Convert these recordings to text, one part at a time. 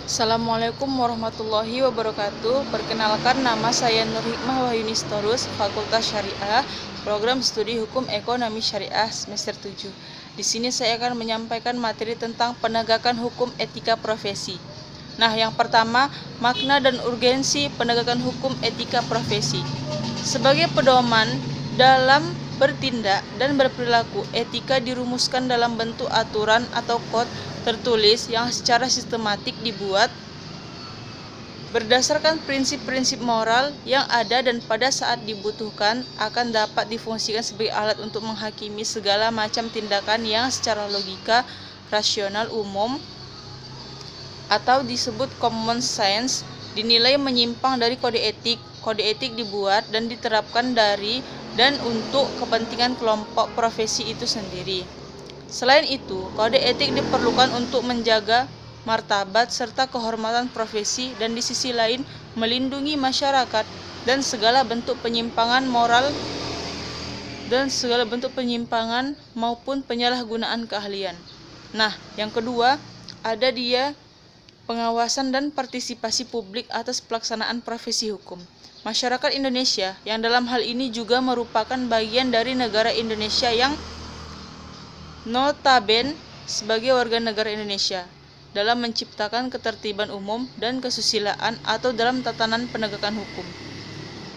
Assalamualaikum warahmatullahi wabarakatuh. Perkenalkan, nama saya Nur Hikmah Wahyuni Sitorus, Fakultas Syariah, Program Studi Hukum Ekonomi Syariah semester 7. Di sini saya akan menyampaikan materi tentang penegakan hukum etika profesi. Nah, yang pertama, makna dan urgensi penegakan hukum etika profesi. Sebagai pedoman dalam bertindak dan berperilaku, etika dirumuskan dalam bentuk aturan atau kode tertulis yang secara sistematik dibuat berdasarkan prinsip-prinsip moral yang ada dan pada saat dibutuhkan akan dapat difungsikan sebagai alat untuk menghakimi segala macam tindakan yang secara logika, rasional, umum, atau disebut common sense, dinilai menyimpang dari kode etik. Kode etik dibuat dan diterapkan dari dan untuk kepentingan kelompok profesi itu sendiri. Selain itu, kode etik diperlukan untuk menjaga martabat serta kehormatan profesi dan di sisi lain melindungi masyarakat dan segala bentuk penyimpangan moral dan segala bentuk penyimpangan maupun penyalahgunaan keahlian. Nah, yang kedua, ada dia pengawasan dan partisipasi publik atas pelaksanaan profesi hukum. Masyarakat Indonesia yang dalam hal ini juga merupakan bagian dari negara Indonesia yang notabene sebagai warga negara Indonesia dalam menciptakan ketertiban umum dan kesusilaan atau dalam tatanan penegakan hukum.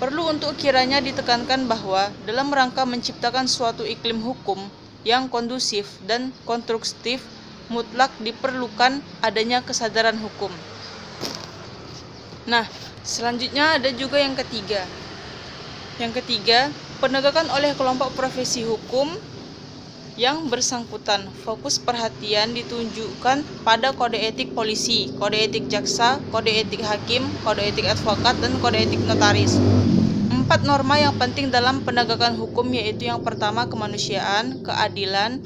Perlu untuk kiranya ditekankan bahwa dalam rangka menciptakan suatu iklim hukum yang kondusif dan konstruktif mutlak diperlukan adanya kesadaran hukum. Nah, selanjutnya ada juga yang ketiga. Yang ketiga, penegakan oleh kelompok profesi hukum yang bersangkutan. Fokus perhatian ditunjukkan pada kode etik polisi, kode etik jaksa, kode etik hakim, kode etik advokat, dan kode etik notaris. 4 norma yang penting dalam penegakan hukum yaitu yang pertama kemanusiaan, keadilan,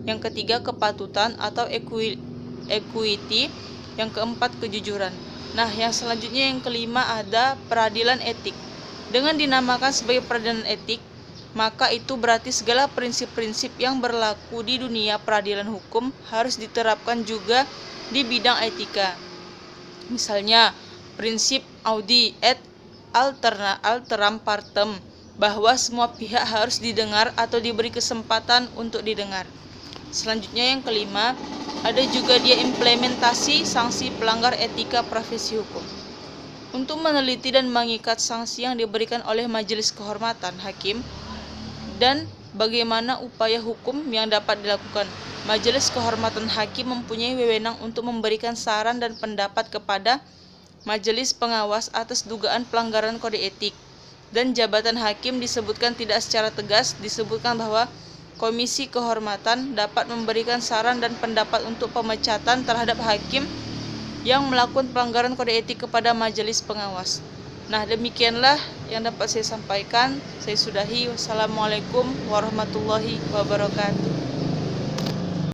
yang ketiga kepatutan atau equity, yang keempat kejujuran. Nah, yang selanjutnya yang kelima ada peradilan etik. Dengan dinamakan sebagai peradilan etik, maka itu berarti segala prinsip-prinsip yang berlaku di dunia peradilan hukum harus diterapkan juga di bidang etika. Misalnya, prinsip audi et alteram partem, bahwa semua pihak harus didengar atau diberi kesempatan untuk didengar. Selanjutnya yang kelima, ada juga dia implementasi sanksi pelanggar etika profesi hukum. Untuk meneliti dan mengikat sanksi yang diberikan oleh majelis kehormatan hakim dan bagaimana upaya hukum yang dapat dilakukan. Majelis kehormatan hakim mempunyai wewenang untuk memberikan saran dan pendapat kepada majelis pengawas atas dugaan pelanggaran kode etik. Dan jabatan hakim disebutkan tidak secara tegas, disebutkan bahwa Komisi Kehormatan dapat memberikan saran dan pendapat untuk pemecatan terhadap hakim yang melakukan pelanggaran kode etik kepada majelis pengawas. Nah, demikianlah yang dapat saya sampaikan. Saya sudahi. Wassalamualaikum warahmatullahi wabarakatuh.